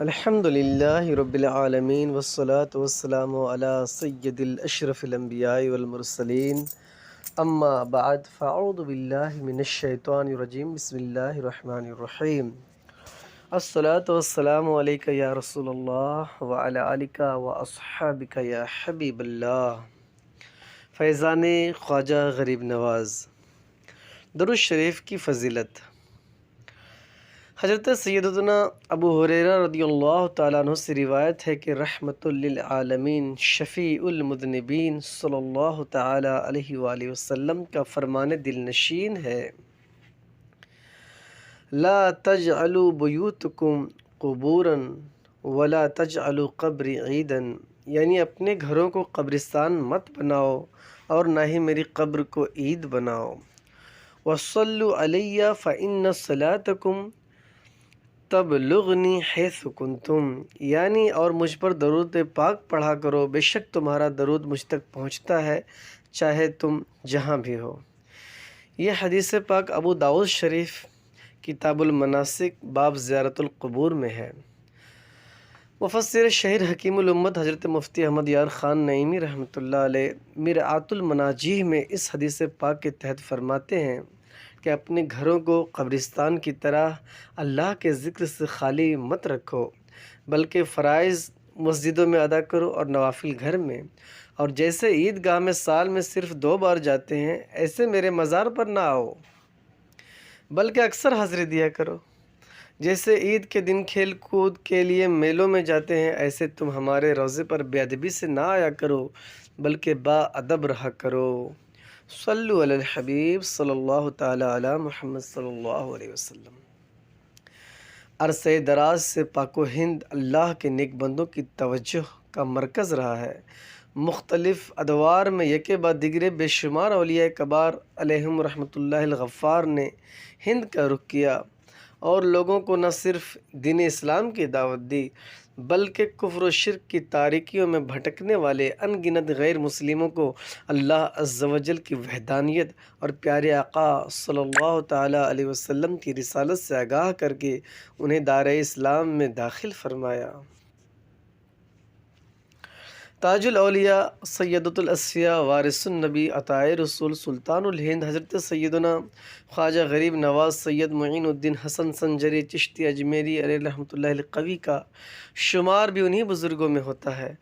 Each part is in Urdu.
الحمد للہ رب العالمین والصلاة والسلام علی سید الاشرف الانبیاء والمرسلین اما بعد فاعوذ باللہ من الشیطان الرجیم بسم اللہ الرحمن الرحیم الصلاة والسلام علیک یا رسول اللہ وعلی آلک واصحابک یا حبیب اللہ۔ فیضان خواجہ غریب نواز۔ درود شریف کی فضیلت۔ حضرت سیدنا ابو ہریرہ رضی اللہ تعالیٰ عنہ سے روایت ہے کہ رحمت للعالمین شفیع المذنبین صلی اللہ تعالیٰ علیہ وآلہ وسلم کا فرمان دل نشین ہے، لا تجعلوا بیوتکم قبورا ولا تجعلوا قبری عیدا، یعنی اپنے گھروں کو قبرستان مت بناؤ اور نہ ہی میری قبر کو عید بناؤ۔ وصلوا علی فإن صلاتکم تبلغنی حیث کنتم، یعنی اور مجھ پر درود پاک پڑھا کرو، بے شک تمہارا درود مجھ تک پہنچتا ہے چاہے تم جہاں بھی ہو۔ یہ حدیث پاک ابو داؤد شریف کتاب المناسک باب زیارت القبور میں ہے۔ مفسر شہر حکیم الامت حضرت مفتی احمد یار خان نعیمی رحمۃ اللہ علیہ مرآت المناجیح میں اس حدیث پاک کے تحت فرماتے ہیں کہ اپنے گھروں کو قبرستان کی طرح اللہ کے ذکر سے خالی مت رکھو، بلکہ فرائض مسجدوں میں ادا کرو اور نوافل گھر میں، اور جیسے عید گاہ میں سال میں صرف 2 بار جاتے ہیں ایسے میرے مزار پر نہ آؤ، بلکہ اکثر حاضری دیا کرو۔ جیسے عید کے دن کھیل کود کے لیے میلوں میں جاتے ہیں ایسے تم ہمارے روضے پر بے ادبی سے نہ آیا کرو، بلکہ با ادب رہا کرو۔ صلو علی الحبیب صلی اللہ تعالی علی محمد صلی اللہ علیہ وسلم۔ عرصہ دراز سے پاک و ہند اللہ کے نیک بندوں کی توجہ کا مرکز رہا ہے۔ مختلف ادوار میں یکے بعد دیگرے بے شمار اولیاء کبار علیہم رحمۃ اللہ الغفار نے ہند کا رخ کیا اور لوگوں کو نہ صرف دین اسلام کی دعوت دی بلکہ کفر و شرک کی تاریکیوں میں بھٹکنے والے ان گنت غیر مسلموں کو اللہ عز و جل کی وحدانیت اور پیارے آقا صلی اللہ تعالیٰ علیہ وسلم کی رسالت سے آگاہ کر کے انہیں دار اسلام میں داخل فرمایا۔ تاج الاولیاء سیدۃ الاصفیاء وارث النبی عطائے رسول سلطان الہند حضرت سیدنا خواجہ غریب نواز سید معین الدین حسن سنجری چشتی اجمیری علیہ رحمۃ اللہ القوی کا شمار بھی انہی بزرگوں میں ہوتا ہے۔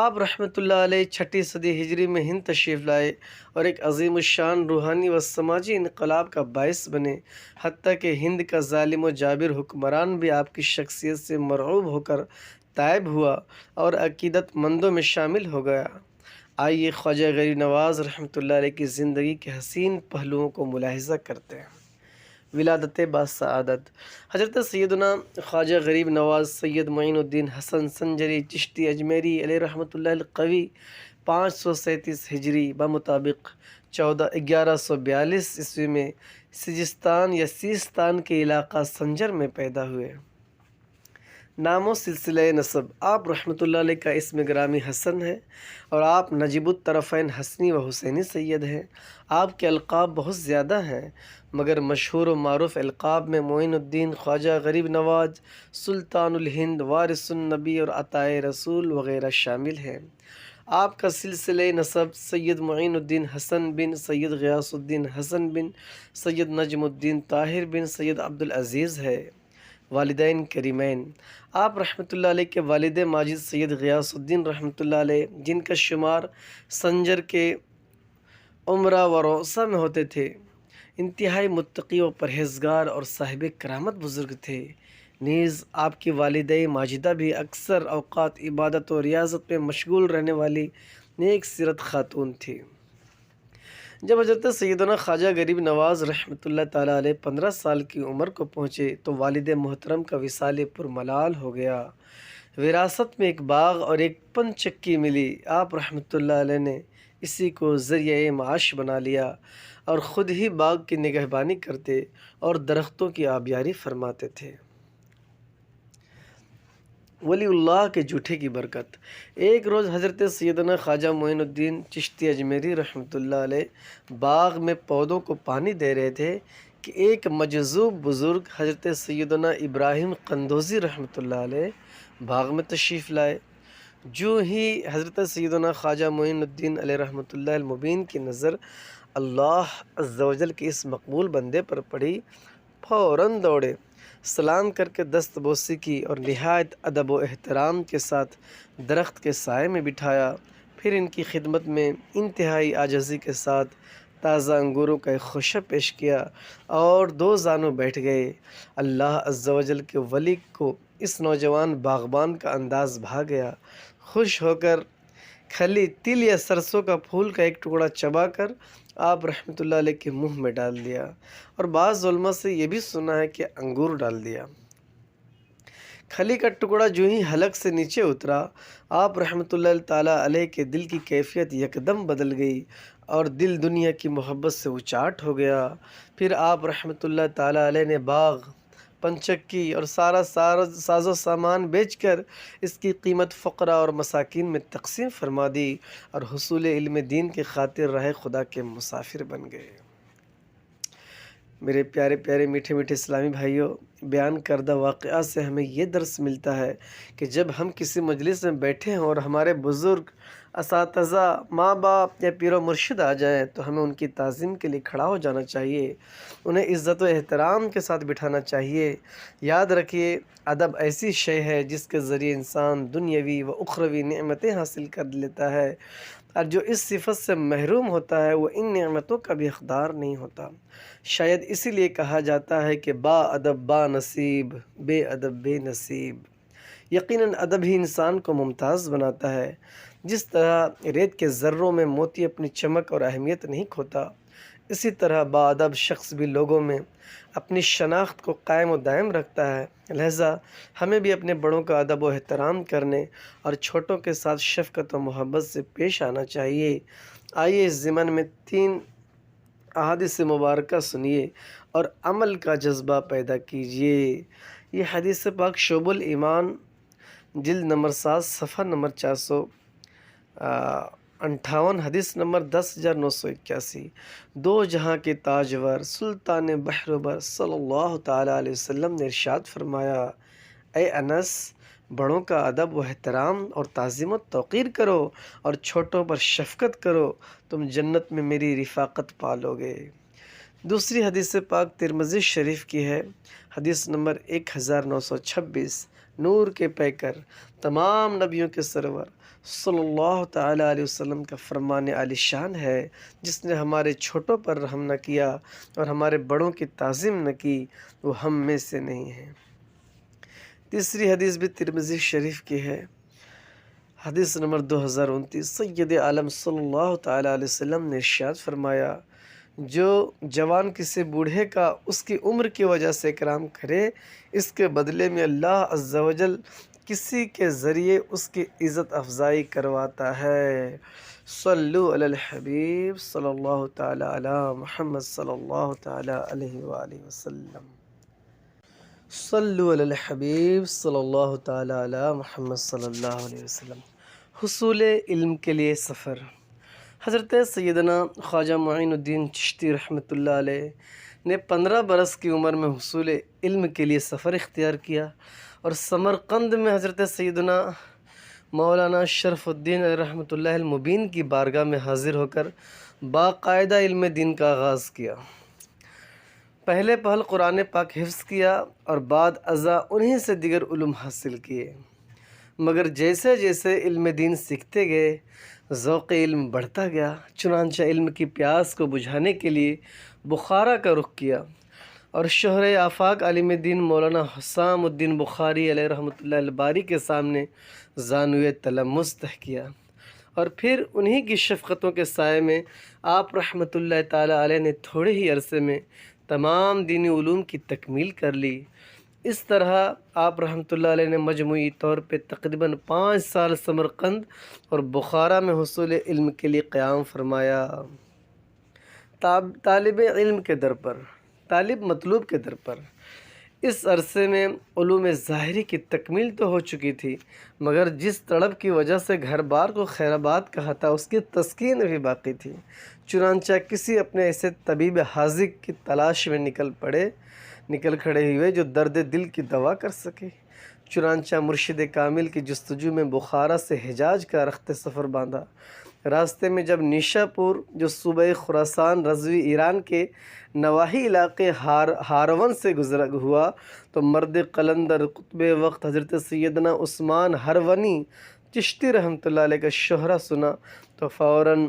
آپ رحمۃ اللہ علیہ 6 صدی ہجری میں ہند تشریف لائے اور ایک عظیم الشان روحانی و سماجی انقلاب کا باعث بنے، حتیٰ کہ ہند کا ظالم و جابر حکمران بھی آپ کی شخصیت سے مرعوب ہو کر تائب ہوا اور عقیدت مندوں میں شامل ہو گیا۔ آئیے خواجہ غریب نواز رحمۃ اللہ علیہ کی زندگی کے حسین پہلوؤں کو ملاحظہ کرتے ہیں۔ ولادت باسعادت۔ حضرت سیدنا خواجہ غریب نواز سید معین الدین حسن سنجری چشتی اجمیری علیہ رحمۃ اللہ القوی 537 ہجری بمطابق 1142 عیسوی میں سجستان یا سیستان کے علاقہ سنجر میں پیدا ہوئے۔ نام و سلسلہ نسب۔ آپ رحمۃ اللہ علیہ کا اسم گرامی حسن ہے اور آپ نجیب الطرفین حسنی و حسینی سید ہیں۔ آپ کے القاب بہت زیادہ ہیں مگر مشہور و معروف القاب میں معین الدین، خواجہ غریب نواز، سلطان الہند، وارث النبی اور عطائے رسول وغیرہ شامل ہیں۔ آپ کا سلسلہ نسب سید معین الدین حسن بن سید غیاث الدین حسن بن سید نجم الدین طاہر بن سید عبدالعزیز ہے۔ والدین کریمین۔ آپ رحمۃ اللہ علیہ کے والد ماجد سید غیاث الدین رحمۃ اللہ علیہ، جن کا شمار سنجر کے عمرہ و روسا میں ہوتے تھے، انتہائی متقی و پرہیزگار اور صاحب کرامت بزرگ تھے۔ نیز آپ کی والدہ ماجدہ بھی اکثر اوقات عبادت و ریاضت میں مشغول رہنے والی نیک سیرت خاتون تھی۔ جب حضرت سیدنا خواجہ غریب نواز رحمۃ اللہ تعالیٰ علیہ 15 سال کی عمر کو پہنچے تو والد محترم کا وصال پرملال ہو گیا۔ وراثت میں ایک باغ اور ایک پن چکی ملی۔ آپ رحمۃ اللہ علیہ نے اسی کو ذریعہ معاش بنا لیا اور خود ہی باغ کی نگہبانی کرتے اور درختوں کی آبیاری فرماتے تھے۔ ولی اللہ کے جھوٹے کی برکت۔ ایک روز حضرت سیدنا خواجہ معین الدین چشتی اجمیری رحمۃ اللہ علیہ باغ میں پودوں کو پانی دے رہے تھے کہ ایک مجذوب بزرگ حضرت سیدنا ابراہیم قندوزی رحمۃ اللہ علیہ باغ میں تشریف لائے۔ جو ہی حضرت سیدنا خواجہ معین الدین علیہ رحمۃ اللہ المبین کی نظر اللہ عز و جل کے اس مقبول بندے پر پڑی، فوراً دوڑے، سلام کر کے دست بوسی کی اور نہایت ادب و احترام کے ساتھ درخت کے سائے میں بٹھایا۔ پھر ان کی خدمت میں انتہائی عاجزی کے ساتھ تازہ انگوروں کا ایک خوشہ پیش کیا اور دو زانوں بیٹھ گئے۔ اللہ عز و جل کے ولی کو اس نوجوان باغبان کا انداز بھا گیا۔ خوش ہو کر کھلی تل یا سرسوں کا پھول کا ایک ٹکڑا چبا کر آپ رحمۃ اللہ علیہ کے منہ میں ڈال دیا، اور بعض علماء سے یہ بھی سنا ہے کہ انگور ڈال دیا۔ کھلی کا ٹکڑا جو ہی حلق سے نیچے اترا، آپ رحمۃ اللہ تعالیٰ علیہ کے دل کی کیفیت یکدم بدل گئی اور دل دنیا کی محبت سے اچاٹ ہو گیا۔ پھر آپ رحمۃ اللہ تعالیٰ علیہ نے باغ، پنچکی اور سارا ساز و سامان بیچ کر اس کی قیمت فقراء اور مساکین میں تقسیم فرما دی اور حصول علم دین کی خاطر راہ خدا کے مسافر بن گئے۔ میرے پیارے پیارے میٹھے میٹھے اسلامی بھائیوں، بیان کردہ واقعات سے ہمیں یہ درس ملتا ہے کہ جب ہم کسی مجلس میں بیٹھے ہوں اور ہمارے بزرگ، اساتذہ، ماں باپ یا پیر و مرشد آ جائیں تو ہمیں ان کی تعظیم کے لیے کھڑا ہو جانا چاہیے، انہیں عزت و احترام کے ساتھ بٹھانا چاہیے۔ یاد رکھیے، ادب ایسی شے ہے جس کے ذریعے انسان دنیاوی و اخروی نعمتیں حاصل کر لیتا ہے، اور جو اس صفت سے محروم ہوتا ہے وہ ان نعمتوں کا بھی حقدار نہیں ہوتا۔ شاید اسی لیے کہا جاتا ہے کہ با ادب با نصیب، بے ادب بے نصیب۔ یقیناً ادب ہی انسان کو ممتاز بناتا ہے۔ جس طرح ریت کے ذروں میں موتی اپنی چمک اور اہمیت نہیں کھوتا، اسی طرح با ادب شخص بھی لوگوں میں اپنی شناخت کو قائم و دائم رکھتا ہے۔ لہٰذا ہمیں بھی اپنے بڑوں کا ادب و احترام کرنے اور چھوٹوں کے ساتھ شفقت و محبت سے پیش آنا چاہیے۔ آئیے اس ضمن میں 3 احادیث مبارکہ سنیے اور عمل کا جذبہ پیدا کیجیے۔ یہ حدیث پاک شعب الایمان جلد نمبر 7 صفحہ نمبر 458، حدیث نمبر 10,981۔ دو جہاں کے تاجور سلطان بحر بر صلی اللہ تعالیٰ علیہ وسلم نے ارشاد فرمایا، اے انس، بڑوں کا ادب و احترام اور تعظیم و توقیر کرو اور چھوٹوں پر شفقت کرو، تم جنت میں میری رفاقت پالو گے۔ دوسری حدیث پاک ترمذی شریف کی ہے، حدیث نمبر 1926۔ نور کے پیکر، تمام نبیوں کے سرور صلی اللہ تعالیٰ علیہ وسلم کا فرمان عالی شان ہے، جس نے ہمارے چھوٹوں پر رحم نہ کیا اور ہمارے بڑوں کی تعظیم نہ کی، وہ ہم میں سے نہیں ہے۔ تیسری حدیث بھی ترمذی شریف کی ہے، حدیث نمبر 2029۔ سید عالم صلی اللہ تعالیٰ علیہ وسلم نے ارشاد فرمایا، جو جوان کسی بوڑھے کا اس کی عمر کی وجہ سے اکرام کرے، اس کے بدلے میں اللہ عز و جل کسی کے ذریعے اس کی عزت افزائی کرواتا ہے۔ صلو علی الحبیب صلی اللہ تعالیٰ علی محمد صلی اللہ تعالیٰ علیہ وآلہ وسلم۔ صلو علی الحبیب صلی اللہ تعالیٰ علی محمد صلی اللہ علیہ وسلم۔ حصول علم کے لیے سفر۔ حضرت سیدنا خواجہ معین الدین چشتی رحمۃ اللہ علیہ نے 15 برس کی عمر میں حصول علم کے لیے سفر اختیار کیا اور سمرقند میں حضرت سیدنا مولانا شرف الدین رحمۃ اللہ المبین کی بارگاہ میں حاضر ہو کر باقاعدہ علم دین کا آغاز کیا۔ پہلے پہل قرآن پاک حفظ کیا اور بعد ازاں انہی سے دیگر علوم حاصل کیے، مگر جیسے جیسے علم دین سیکھتے گئے ذوق علم بڑھتا گیا، چنانچہ علم کی پیاس کو بجھانے کے لیے بخارا کا رخ کیا اور شہر آفاق عالم دین مولانا حسام الدین بخاری علیہ رحمۃ اللہ الباری کے سامنے زانوِ تلمس تہ کیا، اور پھر انہی کی شفقتوں کے سائے میں آپ رحمۃ اللہ تعالیٰ علیہ نے تھوڑے ہی عرصے میں تمام دینی علوم کی تکمیل کر لی۔ اس طرح آپ رحمۃ اللہ علیہ نے مجموعی طور پہ تقریباً 5 سال سمرقند اور بخارا میں حصول علم کے لیے قیام فرمایا۔ طالب علم کے در پر، طالب مطلوب کے در پر اس عرصے میں علوم ظاہری کی تکمیل تو ہو چکی تھی، مگر جس تڑپ کی وجہ سے گھر بار کو خیر آباد کہا تھا، اس کی تسکین بھی باقی تھی۔ چنانچہ کسی اپنے ایسے طبیب حاذق کی تلاش میں نکل کھڑے ہوئے جو درد دل کی دوا کر سکے۔ چنانچہ مرشد کامل کی جستجو میں بخارا سے حجاز کا رخت سفر باندھا۔ راستے میں جب نیشا پور جو صوبہ خراسان رضوی ایران کے نواحی علاقے ہارون سے گزرا ہوا تو مرد قلندر قطب وقت حضرت سیدنا عثمان ہرونی چشتی رحمۃ اللہ علیہ کا شہرہ سنا تو فوراً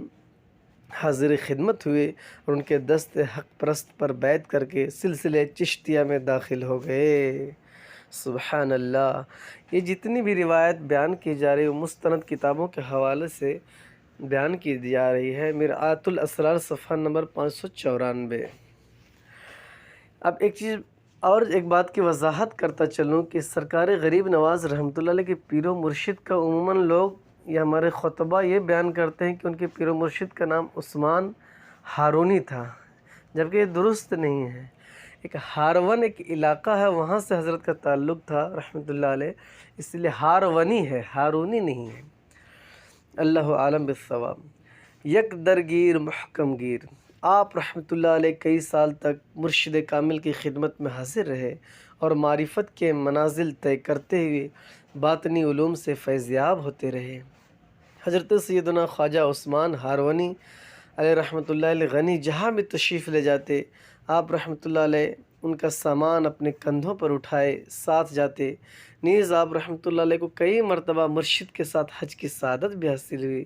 حاضر خدمت ہوئے اور ان کے دست حق پرست پر بیعت کر کے سلسلے چشتیہ میں داخل ہو گئے۔ سبحان اللہ۔ یہ جتنی بھی روایت بیان کی جا رہی ہے وہ مستند کتابوں کے حوالے سے بیان کی جا رہی ہے۔ مرآت الاسرار صفحہ نمبر 594۔ اب ایک بات کی وضاحت کرتا چلوں کہ سرکار غریب نواز رحمۃ اللہ علیہ کے پیر و مرشد کا عموماً لوگ یا ہمارے خطبہ یہ بیان کرتے ہیں کہ ان کے پیر و مرشد کا نام عثمان ہارونی تھا، جبکہ یہ درست نہیں ہے۔ ایک ہارون ایک علاقہ ہے، وہاں سے حضرت کا تعلق تھا رحمۃ اللہ علیہ، اس لیے ہارونی ہے، ہارونی نہیں ہے۔ اللہ عالم بالصواب۔ یک درگیر محکم گیر۔ آپ رحمۃ اللہ علیہ کئی سال تک مرشد کامل کی خدمت میں حاضر رہے اور معرفت کے منازل طے کرتے ہوئے باطنی علوم سے فیضیاب ہوتے رہے۔ حضرت سیدنا خواجہ عثمان ہارونی علیہ رحمۃ اللہ علیہ غنی جہاں بھی تشریف لے جاتے، آپ رحمۃ اللہ علیہ ان کا سامان اپنے کندھوں پر اٹھائے ساتھ جاتے۔ نیز آپ رحمۃ اللہ علیہ کو کئی مرتبہ مرشد کے ساتھ حج کی سعادت بھی حاصل ہوئی۔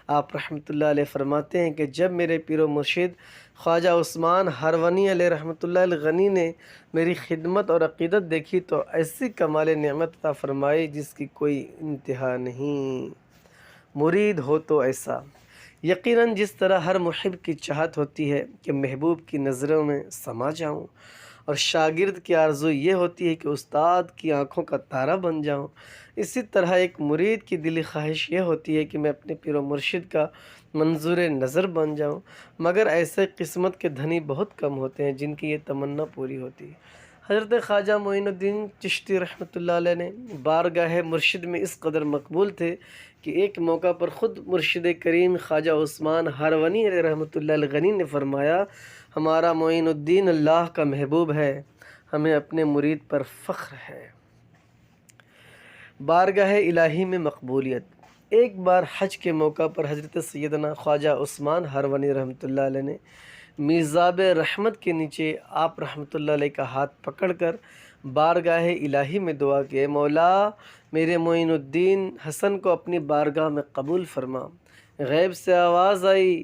آپ رحمۃ اللہ علیہ فرماتے ہیں کہ جب میرے پیر و مرشد خواجہ عثمان ہارونی علیہ رحمۃ اللہ علیہ غنی نے میری خدمت اور عقیدت دیکھی تو ایسی کمال نعمت عطا فرمائی جس کی کوئی انتہا نہیں۔ مرید ہو تو ایسا، یقیناً جس طرح ہر محب کی چاہت ہوتی ہے کہ محبوب کی نظروں میں سما جاؤں، اور شاگرد کی آرزو یہ ہوتی ہے کہ استاد کی آنکھوں کا تارہ بن جاؤں، اسی طرح ایک مرید کی دلی خواہش یہ ہوتی ہے کہ میں اپنے پیر و مرشد کا منظور نظر بن جاؤں، مگر ایسے قسمت کے دھنی بہت کم ہوتے ہیں جن کی یہ تمنا پوری ہوتی ہے۔ حضرت خواجہ معین الدین چشتی رحمۃ اللہ علیہ نے بارگاہ مرشد میں اس قدر مقبول تھے کہ ایک موقع پر خود مرشد کریم خواجہ عثمان ہارونی علیہ رحمۃ اللہ علیہ غنی نے فرمایا، ہمارا معین الدین اللہ کا محبوب ہے، ہمیں اپنے مرید پر فخر ہے۔ بارگاہ الہی میں مقبولیت۔ ایک بار حج کے موقع پر حضرت سیدنا خواجہ عثمان ہارونی رحمۃ اللہ علیہ نے میزاب رحمت کے نیچے آپ رحمۃ اللہ علیہ کا ہاتھ پکڑ کر بارگاہ الہی میں دعا کی، مولا میرے معین الدین حسن کو اپنی بارگاہ میں قبول فرما۔ غیب سے آواز آئی،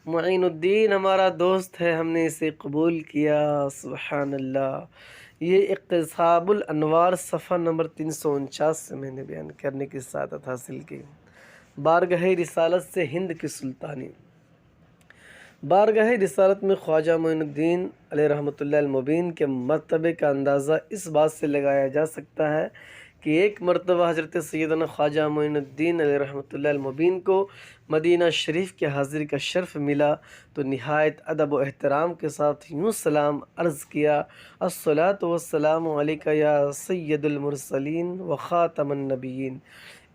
معین الدین ہمارا دوست ہے، ہم نے اسے قبول کیا۔ سبحان اللہ۔ یہ اقتصاب الانوار صفحہ نمبر 349 سے میں نے بیان کرنے کی سعادت حاصل کی۔ بارگاہ رسالت سے ہند کی سلطانی۔ بارگاہ رسالت میں خواجہ معین الدین علیہ رحمۃ اللہ المبین کے مرتبے کا اندازہ اس بات سے لگایا جا سکتا ہے کہ ایک مرتبہ حضرت سیدنا خواجہ معین الدین علیہ رحمۃ اللہ المبین کو مدینہ شریف کے حاضری کا شرف ملا تو نہایت ادب و احترام کے ساتھ یوں سلام عرض کیا، الصلاۃ والسلام علیک یا سید المرسلین و خاتم النبیین۔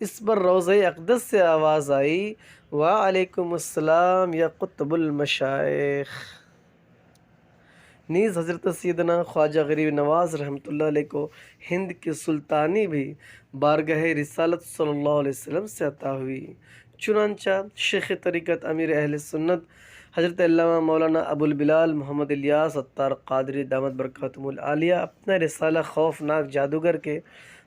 اس پر روضہ اقدس سے آواز آئی، وعلیکم السلام یا قطب المشائخ۔ نیز حضرت سیدنا خواجہ غریب نواز رحمۃ اللہ علیہ کو ہند کی سلطانی بھی بارگاہ رسالت صلی اللہ علیہ وسلم سے عطا ہوئی۔ چنانچہ شیخ طریقت امیر اہل سنت حضرت علامہ مولانا ابو البلال محمد الیاس عطار قادری دامت برکاتہم العالیہ اپنا رسالہ خوفناک جادوگر کے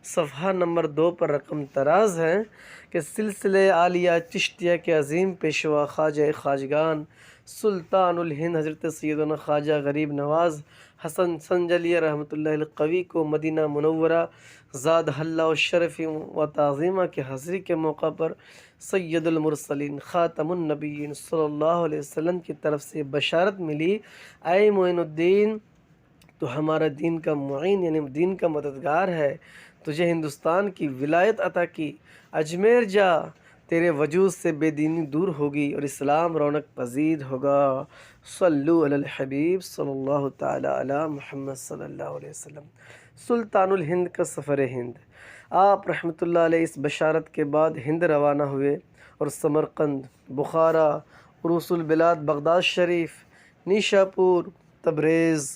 صفحہ نمبر 2 پر رقم طراز ہیں کہ سلسلہ عالیہ چشتیہ کے عظیم پیشوا خواجہ خواجگان سلطان الہند حضرت سیدنا خواجہ غریب نواز حسن سنجلی رحمۃ اللہ القوی کو مدینہ منورہ زاد اللہ الشرف و تعظیمہ کے حاضری کے موقع پر سید المرسلین خاتم النبیین صلی اللہ علیہ وسلم کی طرف سے بشارت ملی، اے معین الدین تو ہمارا دین کا معین یعنی دین کا مددگار ہے، تجھے ہندوستان کی ولایت عطا کی، اجمیر جا، تیرے وجود سے بے دینی دور ہوگی اور اسلام رونق پذیر ہوگا۔ صلو علی الحبیب صلی اللہ تعالی علی محمد صلی اللہ علیہ وسلم۔ سلطان الہند کا سفر ہند۔ آپ رحمۃ اللہ علیہ اس بشارت کے بعد ہند روانہ ہوئے اور سمرقند، بخارا عروس البلاد بغداد شریف، نیشاپور، تبریز،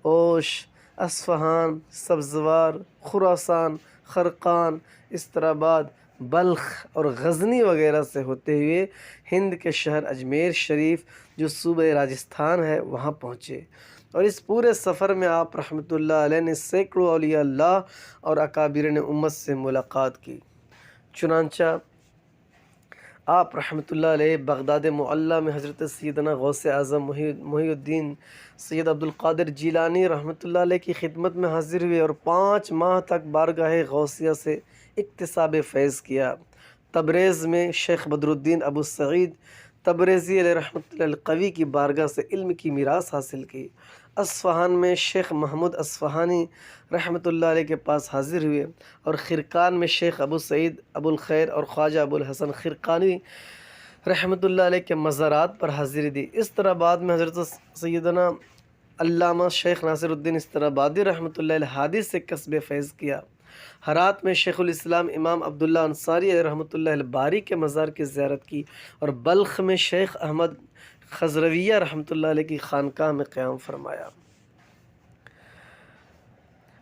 اوش، اصفہان، سبزوار، خراسان، خرقان، استراباد، بلخ اور غزنی وغیرہ سے ہوتے ہوئے ہند کے شہر اجمیر شریف جو صوبہ راجستھان ہے وہاں پہنچے، اور اس پورے سفر میں آپ رحمۃ اللہ علیہ نے سینکڑوں اولیاء اللہ اور اکابرین امت سے ملاقات کی۔ چنانچہ آپ رحمۃ اللہ علیہ بغداد معلیٰ میں حضرت سیدنا غوث اعظم محی الدین سید عبد القادر جیلانی رحمۃ اللہ علیہ کی خدمت میں حاضر ہوئے اور 5 ماہ تک بارگاہ غوثیہ سے اکتساب فیض کیا۔ تبریز میں شیخ بدر الدین ابو سعید تبریزی علیہ رحمۃ اللہ القوی کی بارگاہ سے علم کی میراث حاصل کی۔ اصفہان میں شیخ محمود اصفہانی رحمۃ اللہ علیہ کے پاس حاضر ہوئے، اور خرقان میں شیخ ابو سعید ابو الخیر اور خواجہ ابو الحسن خرقانی رحمۃ اللہ علیہ کے مزارات پر حاضری دی۔ استراباد میں حضرت سیدنا علامہ شیخ ناصر الدین استرابادی رحمۃ اللہ علیہ حادث سے کسب فیض کیا۔ ہرات میں شیخ الاسلام امام عبداللہ انصاری علیہ رحمۃ اللہ الباری کے مزار کی زیارت کی، اور بلخ میں شیخ احمد خضرویہ رحمۃ اللہ علیہ کی خانقاہ میں قیام فرمایا۔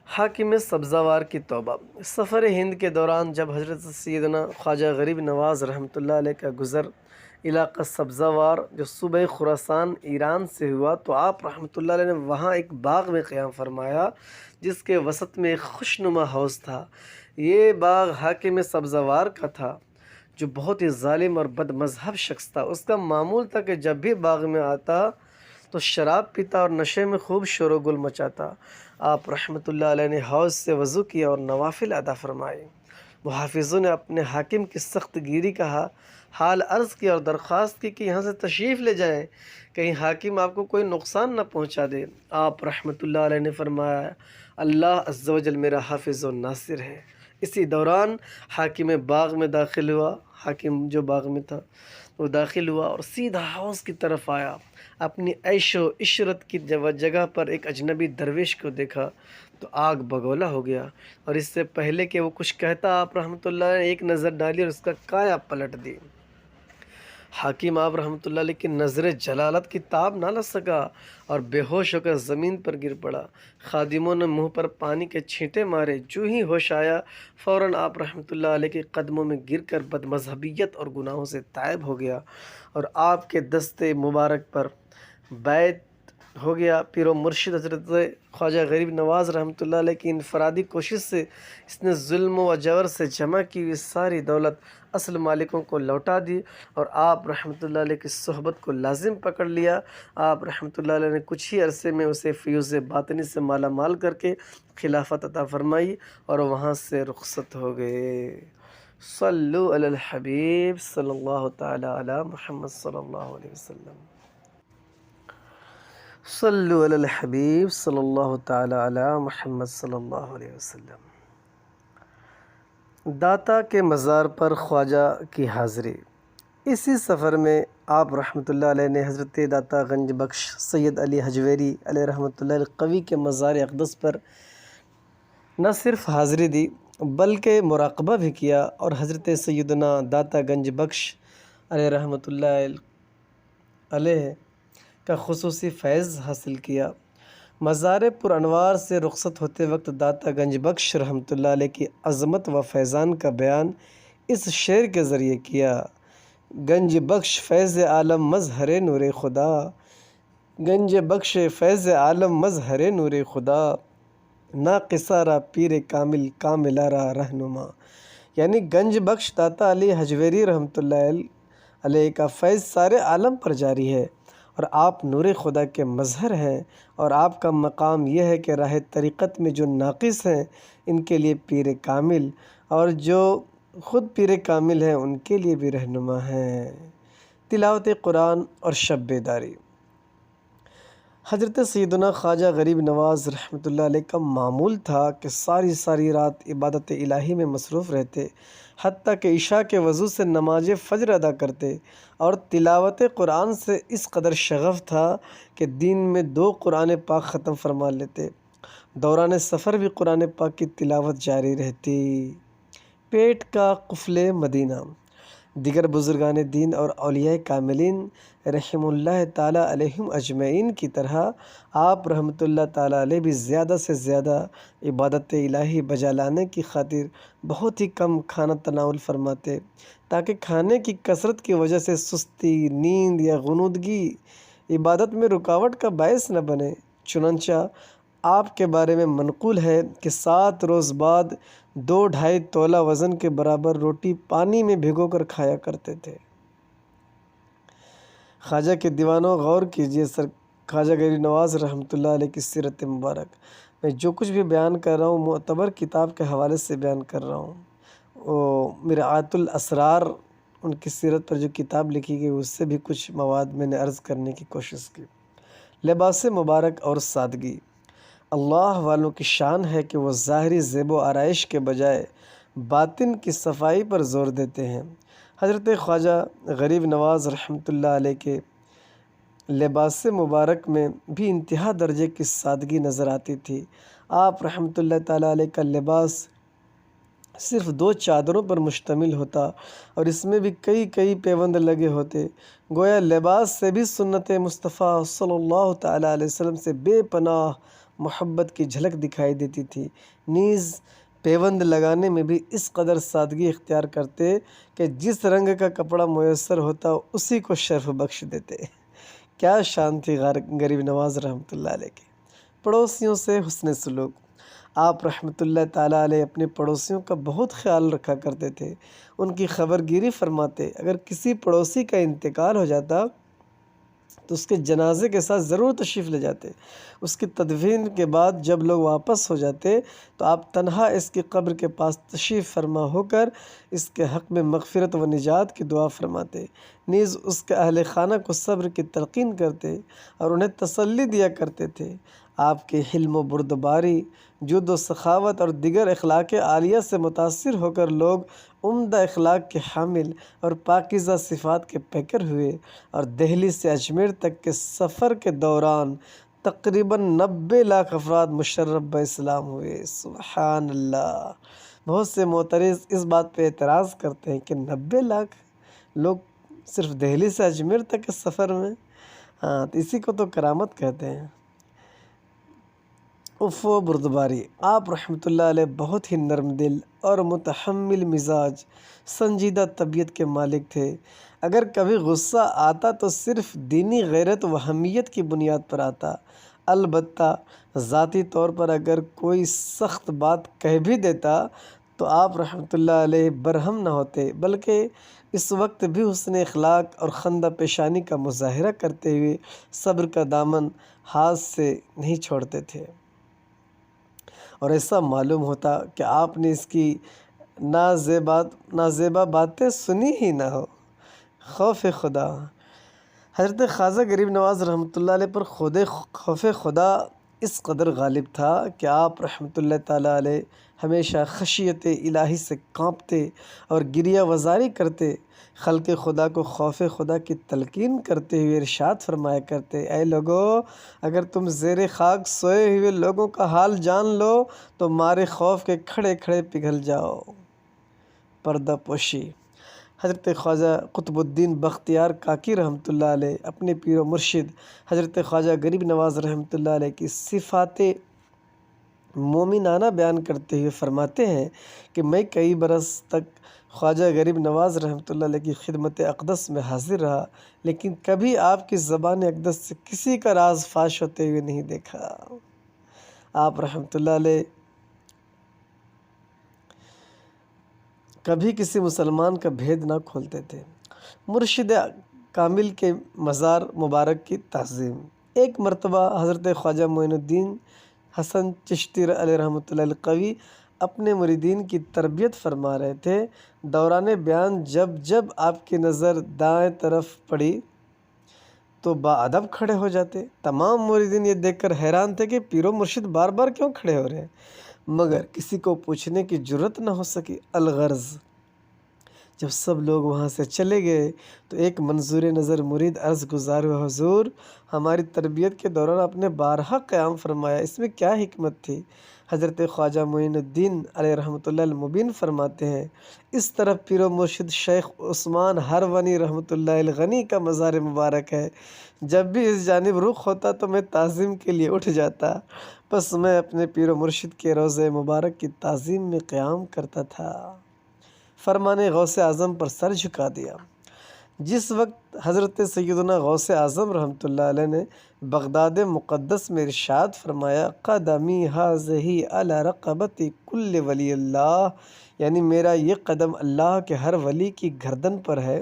حاکم سبزوار کی توبہ۔ سفر ہند کے دوران جب حضرت سیدنا خواجہ غریب نواز رحمۃ اللہ علیہ کا گزر علاقہ سبزوار جو صوبہ خراسان ایران سے ہوا، تو آپ رحمۃ اللہ علیہ نے وہاں ایک باغ میں قیام فرمایا جس کے وسط میں ایک خوشنما حوض تھا۔ یہ باغ حاکم سبزوار کا تھا جو بہت ہی ظالم اور بد مذہب شخص تھا۔ اس کا معمول تھا کہ جب بھی باغ میں آتا تو شراب پیتا اور نشے میں خوب شور و گل مچاتا۔ آپ رحمۃ اللہ علیہ نے حوض سے وضو کیا اور نوافل ادا فرمائے۔ محافظوں نے اپنے حاکم کی سخت گیری کا حال عرض کیا اور درخواست کی کہ یہاں سے تشریف لے جائیں، کہیں حاکم آپ کو کوئی نقصان نہ پہنچا دے۔ آپ رحمۃ اللہ علیہ نے فرمایا، اللہ عز و جل میرا حافظ و ناصر ہے۔ اسی دوران حاکم باغ میں داخل ہوا، حاکم جو باغ میں تھا وہ داخل ہوا اور سیدھا حوض کی طرف آیا۔ اپنی عیش و عشرت کی جگہ پر ایک اجنبی درویش کو دیکھا تو آگ بگولا ہو گیا، اور اس سے پہلے کہ وہ کچھ کہتا آپ رحمۃ اللہ نے ایک نظر ڈالی اور اس کا کایا پلٹ دی۔ حاکم آپ رحمۃ اللہ علیہ کی نظر جلالت کی تاب نہ لا سکا اور بے ہوش ہو کر زمین پر گر پڑا۔ خادموں نے منہ پر پانی کے چھینٹے مارے۔ جو ہی ہوش آیا فوراً آپ رحمۃ اللہ علیہ کے قدموں میں گر کر بد مذہبیت اور گناہوں سے تائب ہو گیا، اور آپ کے دستے مبارک پر بیعت ہو گیا۔ پیر و مرشد حضرت خواجہ غریب نواز رحمۃ اللہ علیہ کی انفرادی کوشش سے اس نے ظلم و جور سے جمع کی ہوئی ساری دولت اصل مالکوں کو لوٹا دی، اور آپ رحمۃ اللہ علیہ کی صحبت کو لازم پکڑ لیا۔ آپ رحمۃ اللہ علیہ نے کچھ ہی عرصے میں اسے فیوز باطنی سے مالا مال کر کے خلافت عطا فرمائی اور وہاں سے رخصت ہو گئے۔ صلو علی الحبیب صلی اللہ تعالی علی محمد صلی اللہ علیہ وسلم۔ صلو علی الحبیب صلی اللہ تعالی علی محمد صلی اللہ علیہ وسلم۔ داتا کے مزار پر خواجہ کی حاضری۔ اسی سفر میں آپ رحمۃ اللہ علیہ نے حضرت داتا گنج بخش سید علی حجویری علیہ رحمۃ اللہ القوی کے مزار اقدس پر نہ صرف حاضری دی بلکہ مراقبہ بھی کیا، اور حضرت سیدنا داتا گنج بخش علیہ رحمۃ اللہ علیہ کا خصوصی فیض حاصل کیا۔ مزار پر انوار سے رخصت ہوتے وقت داتا گنج بخش رحمۃ اللہ علیہ کی عظمت و فیضان کا بیان اس شعر کے ذریعے کیا: گنج بخش فیض عالم مظہر نور خدا، گنج بخش فیض عالم مظہر نور خدا، ناقصہ را پیر کامل کاملہ را رہنما۔ یعنی گنج بخش داتا علی حجویری رحمۃ اللہ علیہ کا فیض سارے عالم پر جاری ہے، اور آپ نور خدا کے مظہر ہیں، اور آپ کا مقام یہ ہے کہ راہ طریقت میں جو ناقص ہیں ان کے لیے پیر کامل، اور جو خود پیر کامل ہیں ان کے لیے بھی رہنما ہیں۔ تلاوت قرآن اور شب بیداری۔ حضرت سیدنا خواجہ غریب نواز رحمۃ اللہ علیہ کا معمول تھا کہ ساری رات عبادت الہی میں مصروف رہتے، حتیٰ کہ عشاء کے وضو سے نماز فجر ادا کرتے، اور تلاوت قرآن سے اس قدر شغف تھا کہ دن میں 2 قرآن پاک ختم فرما لیتے۔ دوران سفر بھی قرآن پاک کی تلاوت جاری رہتی۔ پیٹ کا قفل مدینہ۔ دیگر بزرگان دین اور اولیاء کاملین رحم اللہ تعالیٰ علیہم اجمعین کی طرح آپ رحمۃ اللہ تعالیٰ علیہ بھی زیادہ سے زیادہ عبادت الہی بجا لانے کی خاطر بہت ہی کم کھانا تناول فرماتے، تاکہ کھانے کی کثرت کی وجہ سے سستی، نیند یا غنودگی عبادت میں رکاوٹ کا باعث نہ بنے۔ چنانچہ آپ کے بارے میں منقول ہے کہ 7 روز بعد 2-2.5 تولہ وزن کے برابر روٹی پانی میں بھگو کر کھایا کرتے تھے۔ خواجہ کے دیوانوں غور کیجئے، خواجہ غریب نواز رحمۃ اللہ علیہ کی سیرت مبارک۔ میں جو کچھ بھی بیان کر رہا ہوں معتبر کتاب کے حوالے سے بیان کر رہا ہوں۔ مرآۃ الاسرار ان کی سیرت پر جو کتاب لکھی گئی اس سے بھی کچھ مواد میں نے عرض کرنے کی کوشش کی۔ لباس مبارک اور سادگی۔ اللہ والوں کی شان ہے کہ وہ ظاہری زیب و آرائش کے بجائے باطن کی صفائی پر زور دیتے ہیں۔ حضرت خواجہ غریب نواز رحمۃ اللہ علیہ کے لباس مبارک میں بھی انتہا درجے کی سادگی نظر آتی تھی۔ آپ رحمۃ اللہ تعالیٰ علیہ کا لباس صرف 2 چادروں پر مشتمل ہوتا اور اس میں بھی کئی پیوند لگے ہوتے، گویا لباس سے بھی سنت مصطفیٰ صلی اللہ تعالیٰ علیہ وسلم سے بے پناہ محبت کی جھلک دکھائی دیتی تھی۔ نیز پیوند لگانے میں بھی اس قدر سادگی اختیار کرتے کہ جس رنگ کا کپڑا میسر ہوتا اسی کو شرف بخش دیتے۔ کیا شان تھی غریب نواز رحمۃ اللہ علیہ کی۔ پڑوسیوں سے حسن سلوک۔ آپ رحمۃ اللہ تعالیٰ علیہ اپنے پڑوسیوں کا بہت خیال رکھا کرتے تھے، ان کی خبر گیری فرماتے۔ اگر کسی پڑوسی کا انتقال ہو جاتا تو اس کے جنازے کے ساتھ ضرور تشریف لے جاتے۔ اس کی تدفین کے بعد جب لوگ واپس ہو جاتے تو آپ تنہا اس کی قبر کے پاس تشریف فرما ہو کر اس کے حق میں مغفرت و نجات کی دعا فرماتے، نیز اس کے اہل خانہ کو صبر کی تلقین کرتے اور انہیں تسلی دیا کرتے تھے۔ آپ کے حلم و بردباری، جود و سخاوت اور دیگر اخلاق عالیہ سے متاثر ہو کر لوگ عمدہ اخلاق کے حامل اور پاکیزہ صفات کے پیکر ہوئے اور دہلی سے اجمیر تک کے سفر کے دوران تقریباً 90 لاکھ افراد مشرف باسلام ہوئے۔ سبحان اللہ۔ بہت سے معترض اس بات پہ اعتراض کرتے ہیں کہ 90 لاکھ لوگ صرف دہلی سے اجمیر تک کے سفر میں، تو اسی کو تو کرامت کہتے ہیں۔ عفو و بردباری۔ آپ رحمۃ اللہ علیہ بہت ہی نرم دل اور متحمل مزاج، سنجیدہ طبیعت کے مالک تھے۔ اگر کبھی غصہ آتا تو صرف دینی غیرت و حمیت کی بنیاد پر آتا۔ البتہ ذاتی طور پر اگر کوئی سخت بات کہہ بھی دیتا تو آپ رحمۃ اللہ علیہ برہم نہ ہوتے، بلکہ اس وقت بھی حسن اخلاق اور خندہ پیشانی کا مظاہرہ کرتے ہوئے صبر کا دامن ہاتھ سے نہیں چھوڑتے تھے، اور ایسا معلوم ہوتا کہ آپ نے اس کی نازیبا باتیں سنی ہی نہ ہو۔ خوف خدا۔ حضرت خواجہ غریب نواز رحمۃ اللہ علیہ پر خوف خدا اس قدر غالب تھا کہ آپ رحمۃ اللہ تعالیٰ علیہ ہمیشہ خشیت الہی سے کانپتے اور گریہ وزاری کرتے۔ خلق خدا کو خوف خدا کی تلقین کرتے ہوئے ارشاد فرمایا کرتے، اے لوگو، اگر تم زیر خاک سوئے ہوئے لوگوں کا حال جان لو تو مارے خوف کے کھڑے کھڑے پگھل جاؤ۔ پردہ پوشی۔ حضرت خواجہ قطب الدین بختیار کاکی رحمۃ اللہ علیہ اپنے پیر و مرشد حضرت خواجہ غریب نواز رحمۃ اللہ علیہ کی صفات مومنانہ بیان کرتے ہوئے فرماتے ہیں کہ میں کئی برس تک خواجہ غریب نواز رحمۃ اللہ علیہ کی خدمت اقدس میں حاضر رہا، لیکن کبھی آپ کی زبان اقدس سے کسی کا راز فاش ہوتے ہوئے نہیں دیکھا۔ آپ رحمۃ اللہ علیہ کبھی کسی مسلمان کا بھید نہ کھولتے تھے۔ مرشد کامل کے مزار مبارک کی تعظیم۔ ایک مرتبہ حضرت خواجہ معین الدین حسن چشتی علیہ رحمۃ اللہ القوی اپنے مریدین کی تربیت فرما رہے تھے۔ دوران بیان جب آپ کی نظر دائیں طرف پڑی تو باادب کھڑے ہو جاتے۔ تمام مریدین یہ دیکھ کر حیران تھے کہ پیر و مرشد بار بار کیوں کھڑے ہو رہے ہیں، مگر کسی کو پوچھنے کی جرت نہ ہو سکی۔ الغرض جب سب لوگ وہاں سے چلے گئے تو ایک منظور نظر مرید عرض گزار ہوا، حضور، ہماری تربیت کے دوران آپ نے بارہا قیام فرمایا، اس میں کیا حکمت تھی؟ حضرت خواجہ معین الدین علیہ رحمۃ اللہ المبین فرماتے ہیں، اس طرف پیر و مرشد شیخ عثمان ہرونی رحمۃ اللہ الغنی کا مزار مبارک ہے۔ جب بھی اس جانب رخ ہوتا تو میں تعظیم کے لیے اٹھ جاتا، بس میں اپنے پیر و مرشد کے روضہ مبارک کی تعظیم میں قیام کرتا تھا۔ فرمان غوث اعظم پر سر جھکا دیا۔ جس وقت حضرت سیدنا غوث اعظم رحمۃ اللہ علیہ نے بغداد مقدس میں ارشاد فرمایا، قدمی ھذہ علی رقبۃ کل ولی اللہ، یعنی میرا یہ قدم اللہ کے ہر ولی کی گردن پر ہے،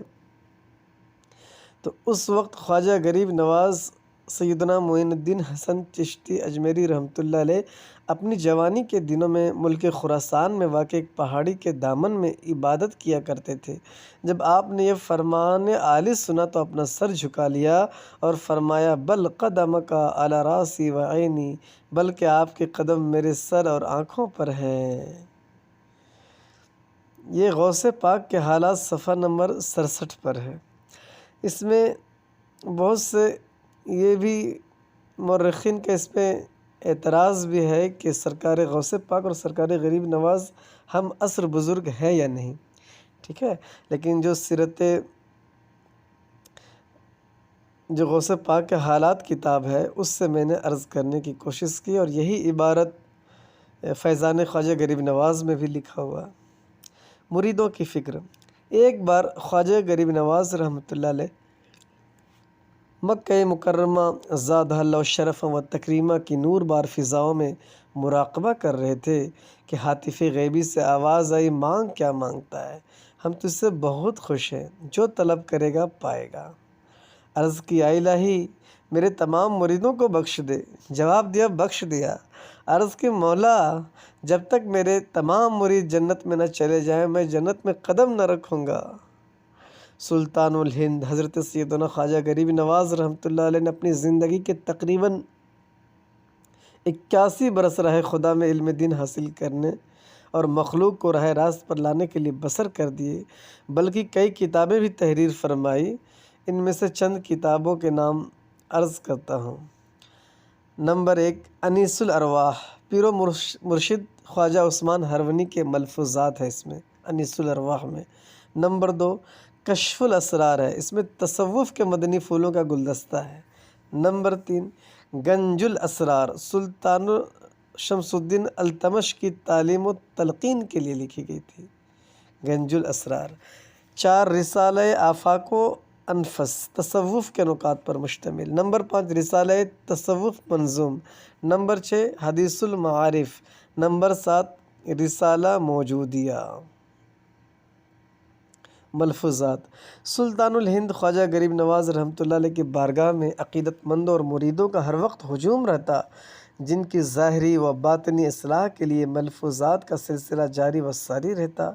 تو اس وقت خواجہ غریب نواز سیدنا معین الدین حسن چشتی اجمیری رحمۃ اللہ علیہ اپنی جوانی کے دنوں میں ملک خراسان میں واقع ایک پہاڑی کے دامن میں عبادت کیا کرتے تھے۔ جب آپ نے یہ فرمان عالی سنا تو اپنا سر جھکا لیا اور فرمایا، بل قدمک علی راسی و عینی، بلکہ آپ کے قدم میرے سر اور آنکھوں پر ہیں۔ یہ غوث پاک کے حالات صفحہ نمبر 67 پر ہے۔ اس میں بہت سے یہ بھی مورخین کا اس پہ اعتراض بھی ہے کہ سرکار غوث پاک اور سرکار غریب نواز ہم عصر بزرگ ہے یا نہیں، ٹھیک ہے، لیکن جو سیرت جو غوث پاک کے حالات کتاب ہے اس سے میں نے عرض کرنے کی کوشش کی، اور یہی عبارت فیضان خواجہ غریب نواز میں بھی لکھا ہوا۔ مریدوں کی فکر۔ ایک بار خواجہ غریب نواز رحمۃ اللہ علیہ مکہ مکرمہ زادہ اللہ شرف و تکریمہ کی نور بار فضاؤں میں مراقبہ کر رہے تھے کہ ہاتف غیبی سے آواز آئی، مانگ کیا مانگتا ہے، ہم تجھ سے بہت خوش ہیں، جو طلب کرے گا پائے گا۔ عرض کی، اے الہی میرے تمام مریدوں کو بخش دے۔ جواب دیا، بخش دیا۔ عرض کی، مولا جب تک میرے تمام مرید جنت میں نہ چلے جائیں میں جنت میں قدم نہ رکھوں گا۔ سلطان الہند حضرت سیدنا خواجہ غریب نواز رحمۃ اللہ علیہ نے اپنی زندگی کے تقریباً 81 برس راہ خدا میں علم دین حاصل کرنے اور مخلوق کو راہ راست پر لانے کے لیے بسر کر دیے، بلکہ کئی کتابیں بھی تحریر فرمائی۔ ان میں سے چند کتابوں کے نام عرض کرتا ہوں۔ نمبر 1، انیس الارواح، پیر و مرشد خواجہ عثمان ہرونی کے ملفوظات ہے اس میں، انیس الارواح میں۔ نمبر 2، کشف الاسرار ہے، اس میں تصوف کے مدنی پھولوں کا گلدستہ ہے۔ نمبر 3، گنج الاسرار، سلطان شمس الدین التمش کی تعلیم و تلقین کے لیے لکھی گئی تھی، گنج الاسرار۔ 4، رسالہ آفاق و انفس، تصوف کے نکات پر مشتمل۔ نمبر 5، رسالہ تصوف منظوم۔ نمبر 6، حدیث المعارف۔ نمبر 7، رسالہ موجودیہ۔ ملفوظات۔ سلطان الہند خواجہ غریب نواز رحمۃ اللہ علیہ کی بارگاہ میں عقیدت مندوں اور مریدوں کا ہر وقت ہجوم رہتا، جن کی ظاہری و باطنی اصلاح کے لیے ملفوظات کا سلسلہ جاری و ساری رہتا۔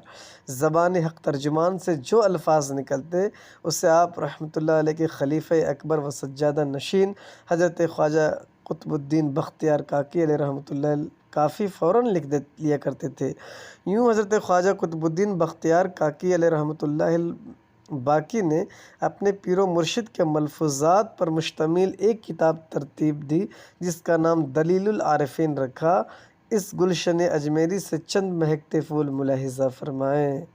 زبان حق ترجمان سے جو الفاظ نکلتے اسے آپ رحمۃ اللہ علیہ کے خلیفہ اکبر و سجادہ نشین حضرت خواجہ قطب الدین بختیار کاکی علیہ رحمۃ اللہ کافی فوراً لکھ لیا کرتے تھے۔ یوں حضرت خواجہ قطب الدین بختیار کاکی علیہ رحمۃ اللہ باقی نے اپنے پیر و مرشد کے ملفوظات پر مشتمل ایک کتاب ترتیب دی جس کا نام دلیل العارفین رکھا۔ اس گلشن اجمیری سے چند مہکتے پھول ملاحظہ فرمائیں۔